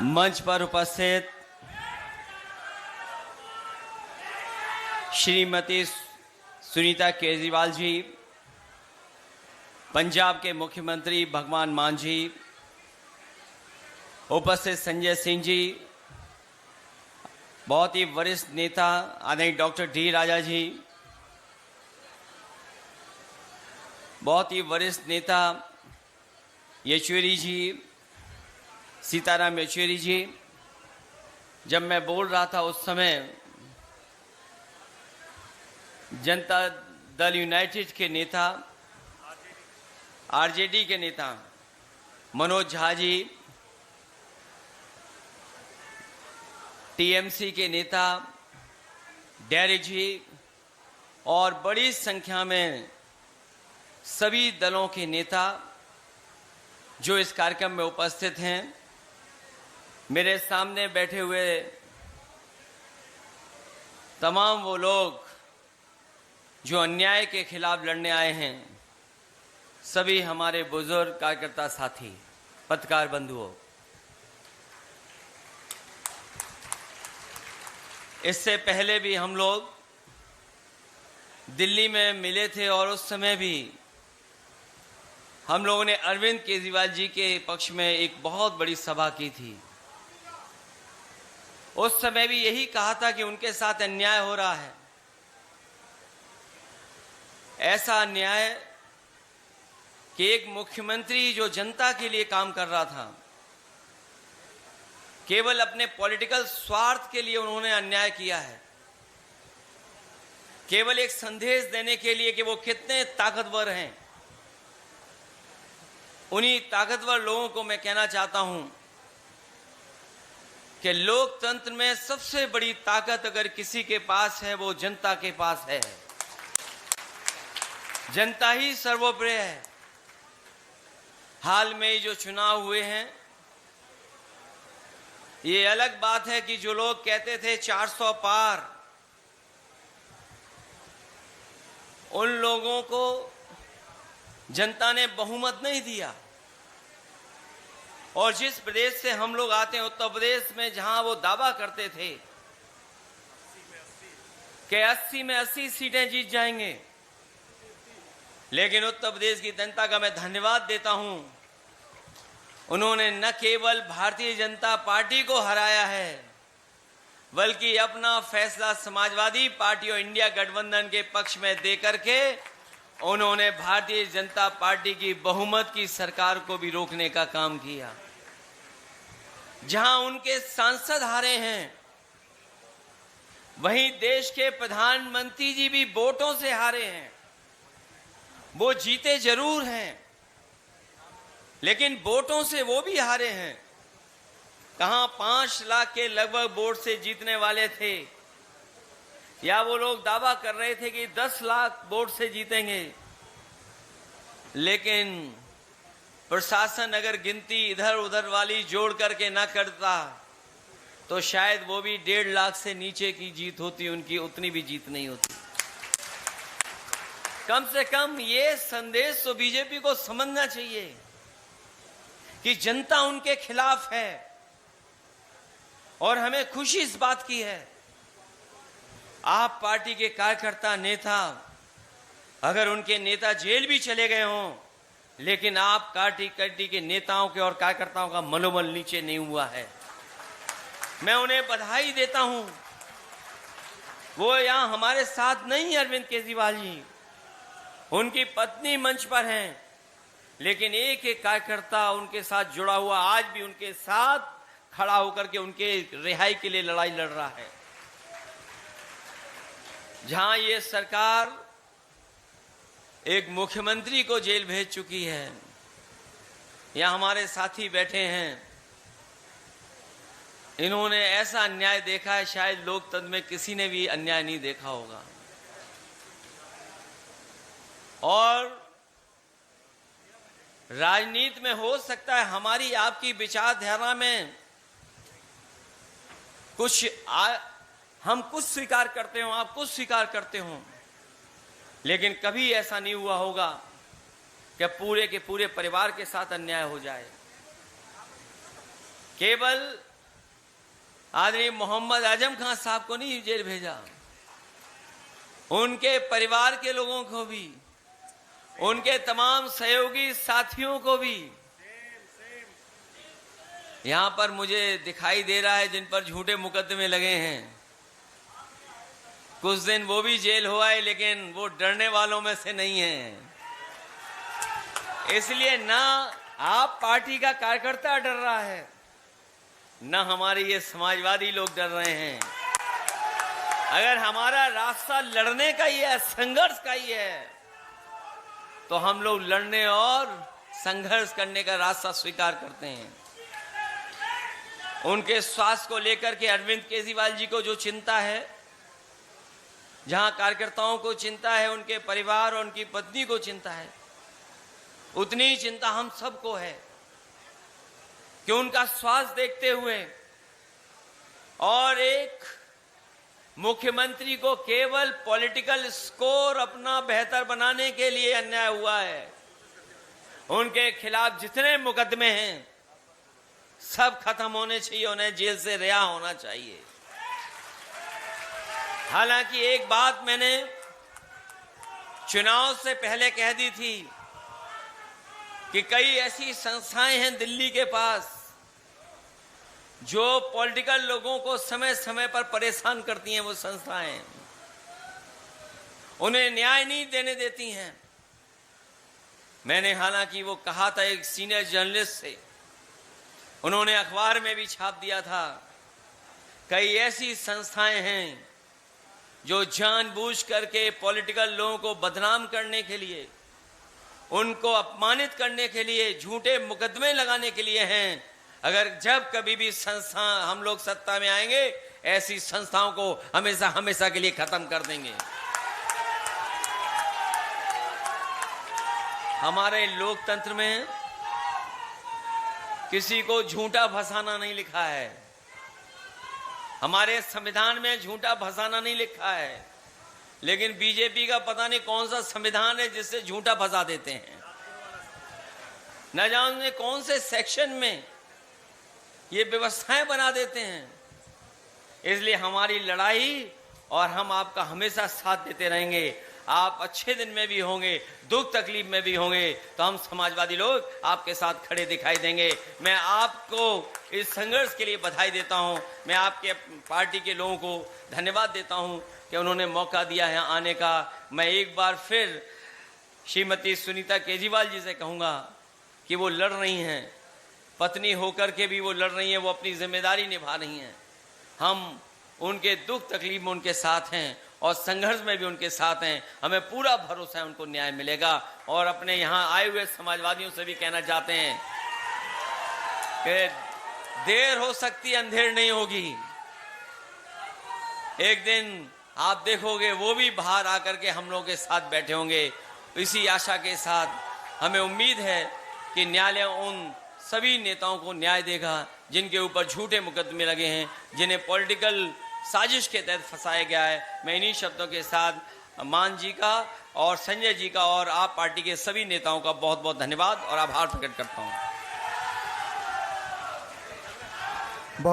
मंच पर उपस्थित श्रीमती सुनीता केजरीवाल जी, पंजाब के मुख्यमंत्री भगवान मान जी, उपस्थित संजय सिंह जी, बहुत ही वरिष्ठ नेता आदरणीय डॉक्टर डी राजा जी, बहुत ही वरिष्ठ नेता येचुरी जी, सीताराम येचुरी जी। जब मैं बोल रहा था उस समय जनता दल यूनाइटेड के नेता, आरजेडी के नेता मनोज झा जी, टीएमसी के नेता डेरिक जी और बड़ी संख्या में सभी दलों के नेता जो इस कार्यक्रम में उपस्थित हैं, मेरे सामने बैठे हुए तमाम वो लोग जो अन्याय के खिलाफ लड़ने आए हैं, सभी हमारे बुजुर्ग कार्यकर्ता साथी, पत्रकार बंधुओं, इससे पहले भी हम लोग दिल्ली में मिले थे और उस समय भी हम लोगों ने अरविंद केजरीवाल जी के पक्ष में एक बहुत बड़ी सभा की थी। उस समय भी यही कहा था कि उनके साथ अन्याय हो रहा है। ऐसा अन्याय कि एक मुख्यमंत्री जो जनता के लिए काम कर रहा था, केवल अपने पॉलिटिकल स्वार्थ के लिए उन्होंने अन्याय किया है। केवल एक संदेश देने के लिए कि वो कितने ताकतवर हैं। उन्हीं ताकतवर लोगों को मैं कहना चाहता हूं कि लोकतंत्र में सबसे बड़ी ताकत अगर किसी के पास है, वो जनता के पास है। जनता ही सर्वोपरि है। हाल में जो चुनाव हुए हैं, ये अलग बात है कि जो लोग कहते थे 400 पार, उन लोगों को जनता ने बहुमत नहीं दिया। और जिस प्रदेश से हम लोग आते हैं, उत्तर प्रदेश में, जहां वो दावा करते थे कि 80 में 80 सीटें जीत जाएंगे, लेकिन उत्तर प्रदेश की जनता का मैं धन्यवाद देता हूं, उन्होंने न केवल भारतीय जनता पार्टी को हराया है, बल्कि अपना फैसला समाजवादी पार्टी और इंडिया गठबंधन के पक्ष में देकर के उन्होंने भारतीय जनता पार्टी की बहुमत की सरकार को भी रोकने का काम किया। जहां उनके सांसद हारे हैं, वहीं देश के प्रधानमंत्री जी भी वोटों से हारे हैं। वो जीते जरूर हैं, लेकिन वोटों से वो भी हारे हैं। कहां 5 लाख के लगभग वोट से जीतने वाले थे, या वो लोग दावा कर रहे थे कि 10 लाख वोट से जीतेंगे, लेकिन प्रशासन अगर गिनती इधर उधर वाली जोड़ करके ना करता तो शायद वो भी 1.5 लाख से नीचे की जीत होती, उनकी उतनी भी जीत नहीं होती। कम से कम ये संदेश तो बीजेपी को समझना चाहिए कि जनता उनके खिलाफ है। और हमें खुशी इस बात की है, आप पार्टी के कार्यकर्ता, नेता, अगर उनके नेता जेल भी चले गए हों, लेकिन आप पार्टी के नेताओं के और कार्यकर्ताओं का मनोबल नीचे नहीं हुआ है। मैं उन्हें बधाई देता हूं। वो यहां हमारे साथ नहीं, अरविंद केजरीवाल जी, उनकी पत्नी मंच पर हैं, लेकिन एक एक कार्यकर्ता उनके साथ जुड़ा हुआ आज भी उनके साथ खड़ा होकर के उनके रिहाई के लिए लड़ाई लड़ रहा है। जहां ये सरकार एक मुख्यमंत्री को जेल भेज चुकी है, यहां हमारे साथी बैठे हैं, इन्होंने ऐसा अन्याय देखा है शायद लोकतंत्र में किसी ने भी अन्याय नहीं देखा होगा। और राजनीति में हो सकता है हमारी आपकी विचारधारा में हम कुछ स्वीकार करते हो, आप कुछ स्वीकार करते हो, लेकिन कभी ऐसा नहीं हुआ होगा कि पूरे के पूरे परिवार के साथ अन्याय हो जाए। केवल आदरणीय मोहम्मद आजम खान साहब को नहीं जेल भेजा, उनके परिवार के लोगों को भी, उनके तमाम सहयोगी साथियों को भी। यहां पर मुझे दिखाई दे रहा है जिन पर झूठे मुकदमे लगे हैं, कुछ दिन वो भी जेल हुआ है, लेकिन वो डरने वालों में से नहीं है। इसलिए ना आप पार्टी का कार्यकर्ता डर रहा है, ना हमारे ये समाजवादी लोग डर रहे हैं। अगर हमारा रास्ता लड़ने का ही है, संघर्ष का ही है, तो हम लोग लड़ने और संघर्ष करने का रास्ता स्वीकार करते हैं। उनके स्वास्थ्य को लेकर के अरविंद केजरीवाल जी को जो चिंता है, जहां कार्यकर्ताओं को चिंता है, उनके परिवार और उनकी पत्नी को चिंता है, उतनी ही चिंता हम सबको है कि उनका स्वास्थ्य देखते हुए और एक मुख्यमंत्री को केवल पॉलिटिकल स्कोर अपना बेहतर बनाने के लिए अन्याय हुआ है। उनके खिलाफ जितने मुकदमे हैं सब खत्म होने चाहिए, उन्हें जेल से रिहा होना चाहिए। हालांकि एक बात मैंने चुनाव से पहले कह दी थी कि कई ऐसी संस्थाएं हैं दिल्ली के पास जो पॉलिटिकल लोगों को समय समय पर परेशान करती हैं। वो संस्थाएं उन्हें न्याय नहीं देने देती हैं। मैंने हालांकि वो कहा था एक सीनियर जर्नलिस्ट से, उन्होंने अखबार में भी छाप दिया था, कई ऐसी संस्थाएं हैं जो जानबूझ करके पॉलिटिकल लोगों को बदनाम करने के लिए, उनको अपमानित करने के लिए, झूठे मुकदमे लगाने के लिए हैं। अगर जब कभी भी संस्था हम लोग सत्ता में आएंगे, ऐसी संस्थाओं को हमेशा हमेशा के लिए खत्म कर देंगे। हमारे लोकतंत्र में किसी को झूठा फंसाना नहीं लिखा है, हमारे संविधान में झूठा फंसाना नहीं लिखा है, लेकिन बीजेपी का पता नहीं कौन सा संविधान है जिससे झूठा फंसा देते हैं। न जाने कौन से सेक्शन में ये व्यवस्थाएं बना देते हैं। इसलिए हमारी लड़ाई और हम आपका हमेशा साथ देते रहेंगे। आप अच्छे दिन में भी होंगे, दुख तकलीफ में भी होंगे, तो हम समाजवादी लोग आपके साथ खड़े दिखाई देंगे। मैं आपको इस संघर्ष के लिए बधाई देता हूं। मैं आपके पार्टी के लोगों को धन्यवाद देता हूं कि उन्होंने मौका दिया है आने का। मैं एक बार फिर श्रीमती सुनीता केजरीवाल जी से कहूंगा कि वो लड़ रही हैं, पत्नी होकर के भी वो लड़ रही हैं, वो अपनी जिम्मेदारी निभा रही हैं। हम उनके दुख तकलीफ में उनके साथ हैं और संघर्ष में भी उनके साथ हैं। हमें पूरा भरोसा है उनको न्याय मिलेगा। और अपने यहाँ आए हुए समाजवादियों से भी कहना चाहते हैं कि देर हो सकती, अंधेर नहीं होगी। एक दिन आप देखोगे वो भी बाहर आकर के हम लोगों के साथ बैठे होंगे। इसी आशा के साथ हमें उम्मीद है कि न्यायालय उन सभी नेताओं को न्याय देगा जिनके ऊपर झूठे मुकदमे लगे हैं, जिन्हें पॉलिटिकल साजिश के तहत फंसाया गया है। मैं इन्हीं शब्दों के साथ मान जी का और संजय जी का और आप पार्टी के सभी नेताओं का बहुत बहुत धन्यवाद और आभार प्रकट करता हूं।